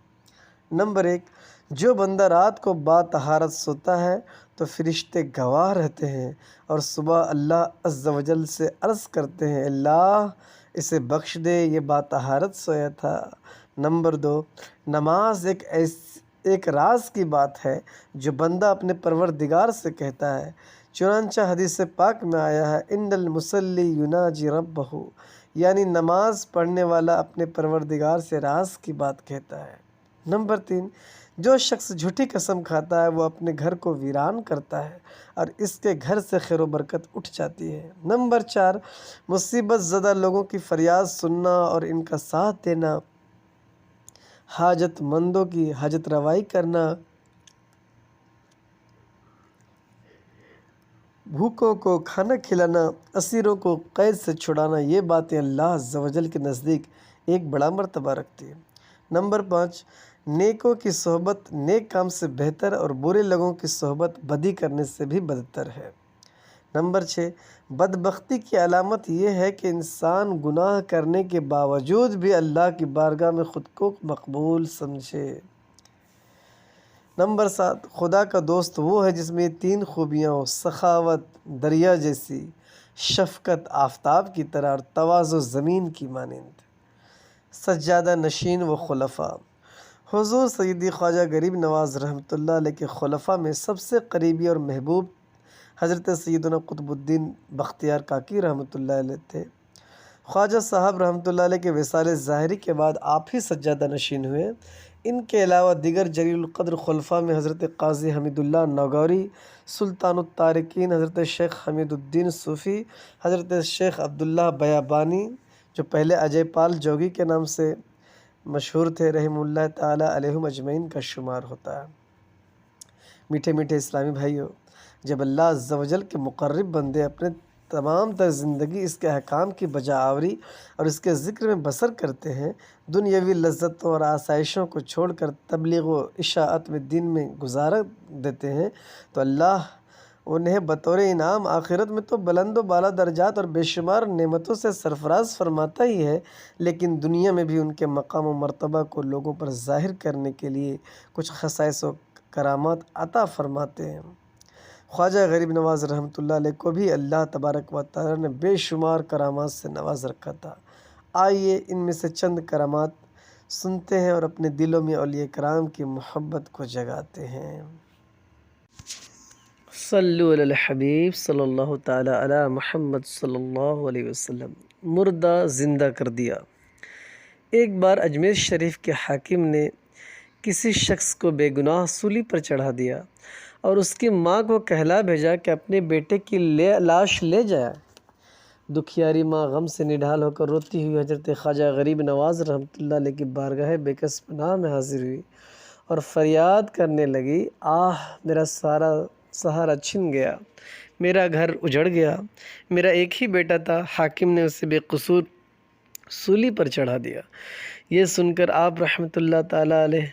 نمبر 1، جو بندہ رات کو با طہارت سوتا ہے تو فرشتے گواہ رہتے ہیں اور صبح اللہ عز و جل سے عرض کرتے ہیں، اللہ اسے بخش دے، یہ با طہارت سویا تھا۔ نمبر 2، نماز ایک راز کی بات ہے جو بندہ اپنے پروردگار سے کہتا ہے، چنانچہ حدیث پاک میں آیا ہے، ان المصلی یناجی ربہ، یعنی نماز پڑھنے والا اپنے پروردگار سے راز کی بات کہتا ہے۔ نمبر 3، جو شخص جھوٹی قسم کھاتا ہے وہ اپنے گھر کو ویران کرتا ہے اور اس کے گھر سے خیر و برکت اٹھ جاتی ہے۔ نمبر 4، مصیبت زدہ لوگوں کی فریاد سننا اور ان کا ساتھ دینا، حاجت مندوں کی حاجت روائی کرنا، بھوکوں کو کھانا کھلانا، اسیروں کو قید سے چھڑانا، یہ باتیں اللہ عز و جل کے نزدیک ایک بڑا مرتبہ رکھتی ہیں۔ نمبر 5، نیکوں کی صحبت نیک کام سے بہتر اور برے لوگوں کی صحبت بدی کرنے سے بھی بدتر ہے۔ نمبر 6، بدبختی کی علامت یہ ہے کہ انسان گناہ کرنے کے باوجود بھی اللہ کی بارگاہ میں خود کو مقبول سمجھے۔ نمبر 7، خدا کا دوست وہ ہے جس میں یہ 3 خوبیاں ہوں: سخاوت دریا جیسی، شفقت آفتاب کی طرح، اور تواضع زمین کی مانند۔ سجادہ نشین و خلفاء، حضور سیدی خواجہ غریب نواز رحمۃ اللہ علیہ کے خلفاء میں سب سے قریبی اور محبوب حضرت سیدنا قطب الدین بختیار کاکی رحمۃ اللہ علیہ تھے۔ خواجہ صاحب رحمۃ اللہ علیہ کے وصال ظاہری کے بعد آپ ہی سجادہ نشین ہوئے۔ ان کے علاوہ دیگر جلیل القدر خلفاء میں حضرت قاضی حمید اللہ نوگوری، سلطان الطارقین حضرت شیخ حمید الدین صوفی، حضرت شیخ عبداللہ بیابانی جو پہلے اجے پال جوگی کے نام سے مشہور تھے، رحمہ اللہ تعالیٰ علیہم اجمعین کا شمار ہوتا ہے۔ میٹھے میٹھے اسلامی بھائیوں، جب اللہ عز و جل کے مقرب بندے اپنے تمام تر زندگی اس کے احکام کی بجا آوری اور اس کے ذکر میں بسر کرتے ہیں، دنیاوی لذتوں اور آسائشوں کو چھوڑ کر تبلیغ و اشاعت میں دین میں گزار دیتے ہیں، تو اللہ انہیں بطور انعام آخرت میں تو بلند و بالا درجات اور بے شمار نعمتوں سے سرفراز فرماتا ہی ہے، لیکن دنیا میں بھی ان کے مقام و مرتبہ کو لوگوں پر ظاہر کرنے کے لیے کچھ خصائص و کرامات عطا فرماتے ہیں۔ خواجہ غریب نواز رحمۃ اللہ علیہ کو بھی اللہ تبارک و تعالیٰ نے بے شمار کرامات سے نواز رکھا تھا۔ آئیے ان میں سے چند کرامات سنتے ہیں اور اپنے دلوں میں اولیاء کرام کی محبت کو جگاتے ہیں۔ صلو علی الحبیب صلی اللہ تعالیٰ علی محمد صلی اللہ علیہ وسلم۔ مردہ زندہ کر دیا۔ ایک بار اجمیر شریف کے حاکم نے کسی شخص کو بے گناہ سولی پر چڑھا دیا اور اس کی ماں کو کہلا بھیجا کہ اپنے بیٹے کی لاش لے جائے۔ دکھیاری ماں غم سے نڈھال ہو کر روتی ہوئی حضرت خواجہ غریب نواز رحمۃ اللہ علیہ کی بارگاہ بے کس پناہ میں حاضر ہوئی اور فریاد کرنے لگی، آہ میرا سارا سہارا چھن گیا، میرا گھر اجڑ گیا، میرا ایک ہی بیٹا تھا، حاکم نے اسے بے قصور سولی پر چڑھا دیا۔ یہ سن کر آپ رحمۃ اللہ تعالیٰ علیہ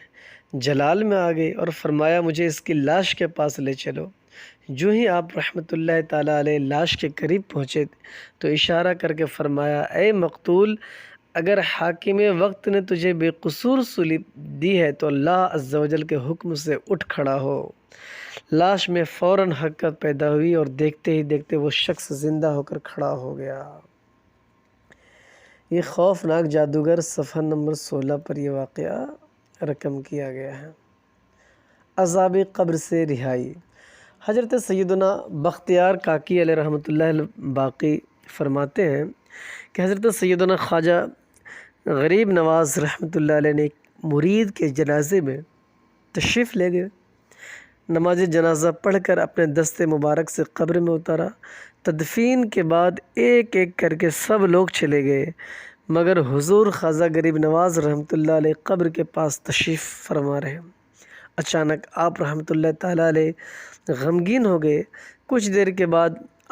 جلال میں آ گئے اور فرمایا، مجھے اس کی لاش کے پاس لے چلو۔ جو ہی آپ رحمۃ اللہ تعالیٰ علیہ لاش کے قریب پہنچے تو اشارہ کر کے فرمایا، اے مقتول، اگر حاکم وقت نے تجھے بے قصور سولی دی ہے تو اللہ عز و جل کے حکم سے اٹھ کھڑا ہو۔ لاش میں فوراً حرکت پیدا ہوئی اور دیکھتے ہی دیکھتے وہ شخص زندہ ہو کر کھڑا ہو گیا۔ یہ خوفناک جادوگر صفحہ نمبر 16 پر یہ واقعہ رقم کیا گیا ہے۔ عذاب قبر سے رہائی۔ حضرت سیدنا بختیار کاکی علیہ رحمۃ اللہ باقی فرماتے ہیں کہ حضرت سیدنا خواجہ غریب نواز رحمۃ اللہ علیہ نے ایک مرید کے جنازے میں تشریف لے گئے۔ نماز جنازہ پڑھ کر اپنے دست مبارک سے قبر میں اتارا۔ تدفین کے بعد ایک ایک کر کے سب لوگ چلے گئے، مگر حضور خواجہ غریب نواز رحمۃ اللہ علیہ قبر کے پاس تشریف فرما رہے۔ اچانک آپ رحمۃ اللہ تعالیٰ علیہ غمگین ہو گئے۔ کچھ دیر کے بعد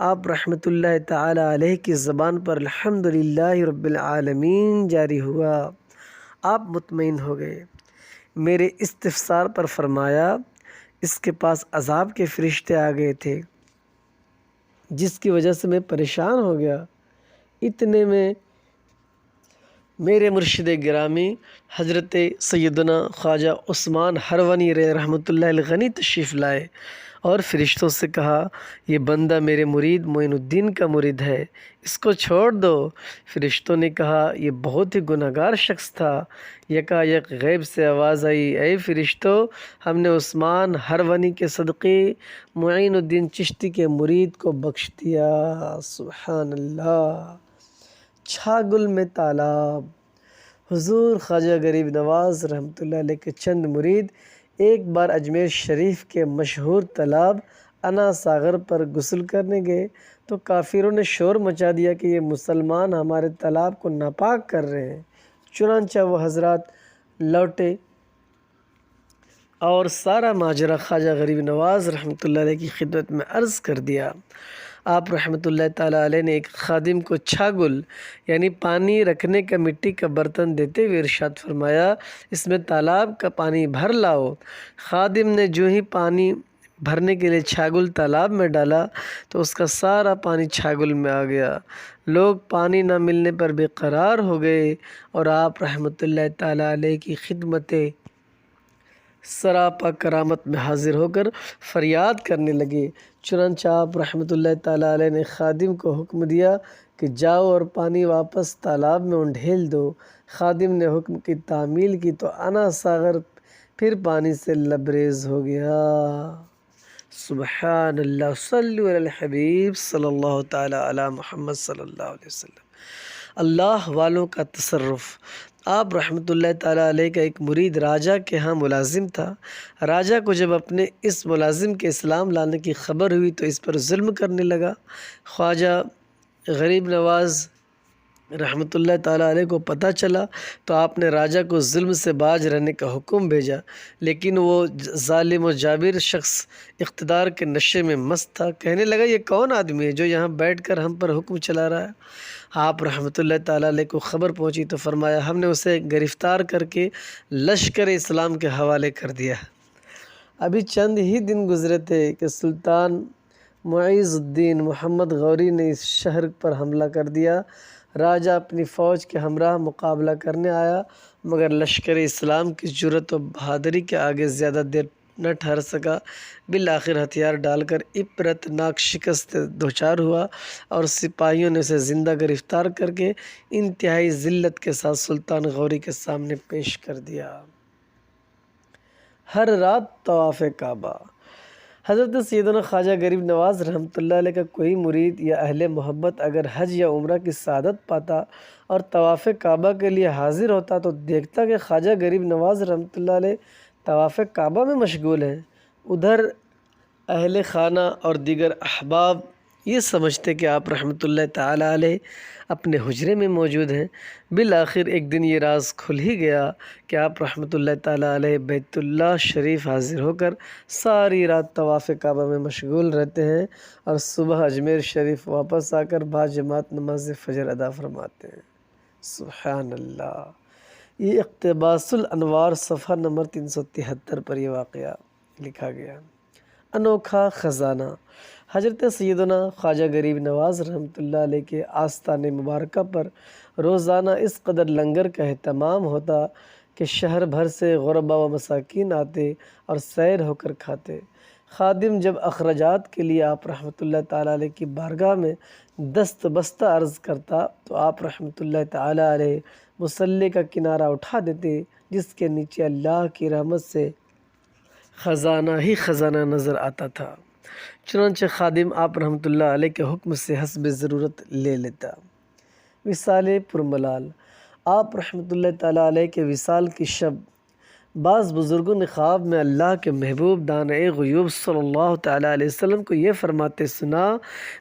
آپ رحمۃ اللہ تعالیٰ علیہ کی زبان پر الحمدللہ رب العالمین جاری ہوا۔ آپ مطمئن ہو گئے۔ میرے استفسار پر فرمایا، اس کے پاس عذاب کے فرشتے آ گئے تھے جس کی وجہ سے میں پریشان ہو گیا۔ اتنے میں میرے مرشد گرامی حضرت سیدنا خواجہ عثمان ہرونی رحمۃ اللہ الغنی تشریف لائے اور فرشتوں سے کہا، یہ بندہ میرے مرید معین الدین کا مرید ہے، اس کو چھوڑ دو۔ فرشتوں نے کہا، یہ بہت ہی گنہگار شخص تھا۔ یکا یک غیب سے آواز آئی، اے فرشتوں، ہم نے عثمان ہرونی کے صدقے معین الدین چشتی کے مرید کو بخش دیا۔ سبحان اللہ۔ چھاگل میں تالاب۔ حضور خواجہ غریب نواز رحمۃ اللہ علیہ کے چند مرید ایک بار اجمیر شریف کے مشہور تالاب انا ساغر پر غسل کرنے گئے تو کافروں نے شور مچا دیا کہ یہ مسلمان ہمارے تالاب کو ناپاک کر رہے ہیں۔ چنانچہ وہ حضرات لوٹے اور سارا ماجرا خواجہ غریب نواز رحمۃ اللہ علیہ کی خدمت میں عرض کر دیا۔ آپ رحمۃ اللہ تعالیٰ علیہ نے ایک خادم کو چھاگل یعنی پانی رکھنے کا مٹی کا برتن دیتے ہوئے ارشاد فرمایا، اس میں تالاب کا پانی بھر لاؤ۔ خادم نے جو ہی پانی بھرنے کے لیے چھاگل تالاب میں ڈالا تو اس کا سارا پانی چھاگل میں آ گیا۔ لوگ پانی نہ ملنے پر بے قرار ہو گئے اور آپ رحمۃ اللہ تعالیٰ علیہ کی خدمت سراپا کرامت میں حاضر ہو کر فریاد کرنے لگے۔ چنانچہ آپ رحمۃ اللہ تعالیٰ علیہ نے خادم کو حکم دیا کہ جاؤ اور پانی واپس تالاب میں انڈھیل دو۔ خادم نے حکم کی تعمیل کی تو انا ساغر پھر پانی سے لبریز ہو گیا۔ سبحان اللہ، صلو علی الحبیب صلی اللہ تعالیٰ علی محمد صلی اللہ علیہ وسلم۔ اللہ والوں کا تصرف۔ آپ رحمۃ اللہ تعالیٰ علیہ کا ایک مرید راجہ کے ہاں ملازم تھا۔ راجہ کو جب اپنے اس ملازم کے اسلام لانے کی خبر ہوئی تو اس پر ظلم کرنے لگا۔ خواجہ غریب نواز رحمۃ اللہ تعالیٰ علیہ کو پتہ چلا تو آپ نے راجہ کو ظلم سے باز رہنے کا حکم بھیجا، لیکن وہ ظالم و جابر شخص اقتدار کے نشے میں مست تھا۔ کہنے لگا یہ کون آدمی ہے جو یہاں بیٹھ کر ہم پر حکم چلا رہا ہے؟ آپ رحمۃ اللہ تعالیٰ علیہ کو خبر پہنچی تو فرمایا ہم نے اسے گرفتار کر کے لشکر اسلام کے حوالے کر دیا۔ ابھی چند ہی دن گزرے تھے کہ سلطان معیز الدین محمد غوری نے اس شہر پر حملہ کر دیا۔ راجہ اپنی فوج کے ہمراہ مقابلہ کرنے آیا، مگر لشکر اسلام کی جرأت و بہادری کے آگے زیادہ دیر نہ ٹھہر سکا۔ بالآخر ہتھیار ڈال کر عبرت ناک شکست دوچار ہوا اور سپاہیوں نے اسے زندہ گرفتار کر کے انتہائی ذلت کے ساتھ سلطان غوری کے سامنے پیش کر دیا۔ ہر رات طواف کعبہ۔ حضرت سیدنا خواجہ غریب نواز رحمۃ اللہ علیہ کا کوئی مرید یا اہل محبت اگر حج یا عمرہ کی سعادت پاتا اور طواف کعبہ کے لیے حاضر ہوتا تو دیکھتا کہ خواجہ غریب نواز رحمۃ اللہ علیہ طواف کعبہ میں مشغول ہیں۔ ادھر اہل خانہ اور دیگر احباب یہ سمجھتے کہ آپ رحمۃ اللہ تعالیٰ علیہ اپنے حجرے میں موجود ہیں۔ بالآخر ایک دن یہ راز کھل ہی گیا کہ آپ رحمۃ اللہ تعالیٰ علیہ بیت اللہ شریف حاضر ہو کر ساری رات طواف کعبہ میں مشغول رہتے ہیں اور صبح اجمیر شریف واپس آ کر باجماعت نماز فجر ادا فرماتے ہیں۔ سبحان اللہ۔ یہ اقتباس الانوار صفحہ نمبر 373 پر یہ واقعہ لکھا گیا۔ انوکھا خزانہ۔ حضرت سیدنا خواجہ غریب نواز رحمۃ اللہ علیہ کے آستان مبارکہ پر روزانہ اس قدر لنگر کا اہتمام ہوتا کہ شہر بھر سے غربا و مساکین آتے اور سیر ہو کر کھاتے۔ خادم جب اخراجات کے لیے آپ رحمۃ اللہ تعالیٰ علیہ کی بارگاہ میں دست بستہ عرض کرتا تو آپ رحمۃ اللہ تعالیٰ علیہ مصلی کا کنارہ اٹھا دیتے جس کے نیچے اللہ کی رحمت سے خزانہ ہی خزانہ نظر آتا تھا۔ چنانچہ خادم آپ رحمۃ اللہ علیہ کے حکم سے حسب ضرورت لے لیتا۔ وصال پرملال۔ آپ رحمۃ اللہ تعالیٰ علیہ کے وصال کی شب بعض بزرگوں نے خواب میں اللہ کے محبوب دانۂ غیوب صلی اللہ تعالیٰ علیہ وسلم کو یہ فرماتے سنا،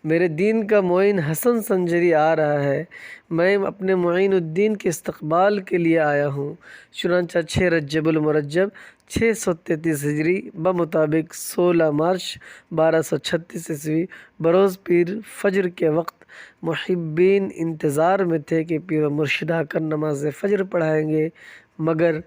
میرے دین کا معین حسن سنجری آ رہا ہے، میں اپنے معین الدین کے استقبال کے لیے آیا ہوں۔ چنانچہ 6 رجب المرجب 633 ہجری بمطابق 16 مارچ 1236 عیسوی بروز پیر فجر کے وقت محبین انتظار میں تھے کہ پیر و مرشد آ کر نماز فجر پڑھائیں گے، مگر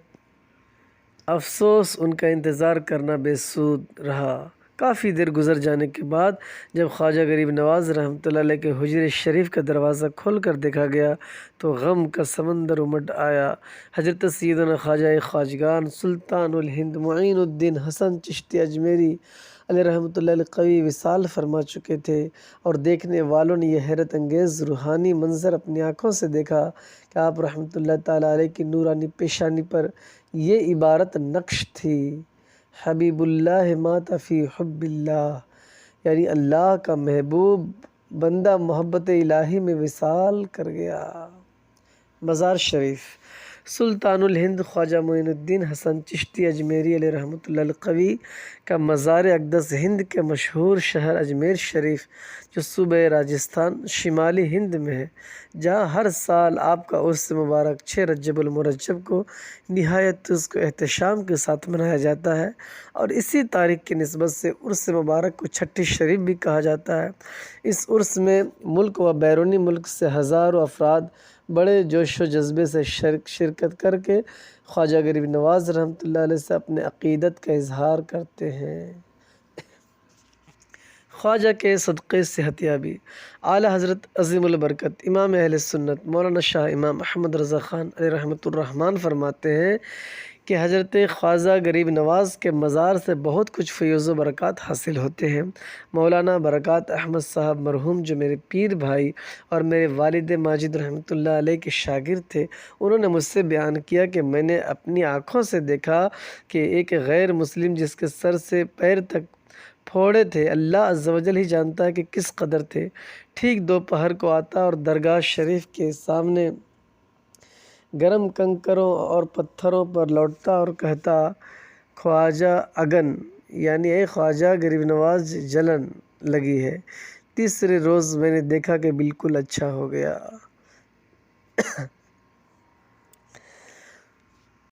افسوس ان کا انتظار کرنا بے سود رہا۔ کافی دیر گزر جانے کے بعد جب خواجہ غریب نواز رحمۃ اللہ علیہ کے حجرے شریف کا دروازہ کھول کر دیکھا گیا تو غم کا سمندر امڈ آیا۔ حضرت سیدنا خواجہ خواجگان سلطان الہند معین الدین حسن چشتی اجمیری علیہ رحمۃ اللہ علیہ قوی وصال فرما چکے تھے اور دیکھنے والوں نے یہ حیرت انگیز روحانی منظر اپنی آنکھوں سے دیکھا کہ آپ رحمۃ اللہ تعالیٰ علیہ کی نورانی پیشانی پر یہ عبارت نقش تھی، حبیب اللہ مات فی حب اللہ، یعنی اللہ کا محبوب بندہ محبت الہی میں وصال کر گیا۔ مزار شریف۔ سلطان الہند خواجہ معین الدین حسن چشتی اجمیری علیہ رحمۃ اللہ القوی کا مزار اقدس ہند کے مشہور شہر اجمیر شریف جو صوبہ راجستھان شمالی ہند میں ہے، جہاں ہر سال آپ کا عرس مبارک 6 رجب المرجب کو نہایت اس کو احتشام کے ساتھ منایا جاتا ہے اور اسی تاریخ کی نسبت سے عرس مبارک کو چھٹی شریف بھی کہا جاتا ہے۔ اس عرس میں ملک و بیرونی ملک سے ہزاروں افراد بڑے جوش و جذبے سے شرکت کر کے خواجہ غریب نواز رحمۃ اللہ علیہ سے اپنے عقیدت کا اظہار کرتے ہیں۔ خواجہ کے صدقے صحت یابی۔ اعلیٰ حضرت عظیم البرکت امام اہل سنت مولانا شاہ امام احمد رضا خان علیہ رحمۃ الرحمن فرماتے ہیں کہ حضرت خواجہ غریب نواز کے مزار سے بہت کچھ فیوز و برکات حاصل ہوتے ہیں۔ مولانا برکات احمد صاحب مرحوم جو میرے پیر بھائی اور میرے والد ماجد رحمۃ اللہ علیہ کے شاگرد تھے، انہوں نے مجھ سے بیان کیا کہ میں نے اپنی آنکھوں سے دیکھا کہ ایک غیر مسلم جس کے سر سے پیر تک پھوڑے تھے، اللہ عز و جل ہی جانتا ہے کہ کس قدر تھے، ٹھیک دوپہر کو آتا اور درگاہ شریف کے سامنے گرم کنکروں اور پتھروں پر لوٹتا اور کہتا، خواجہ اگن، یعنی اے خواجہ غریب نواز جلن لگی ہے۔ تیسرے روز میں نے دیکھا کہ بالکل اچھا ہو گیا۔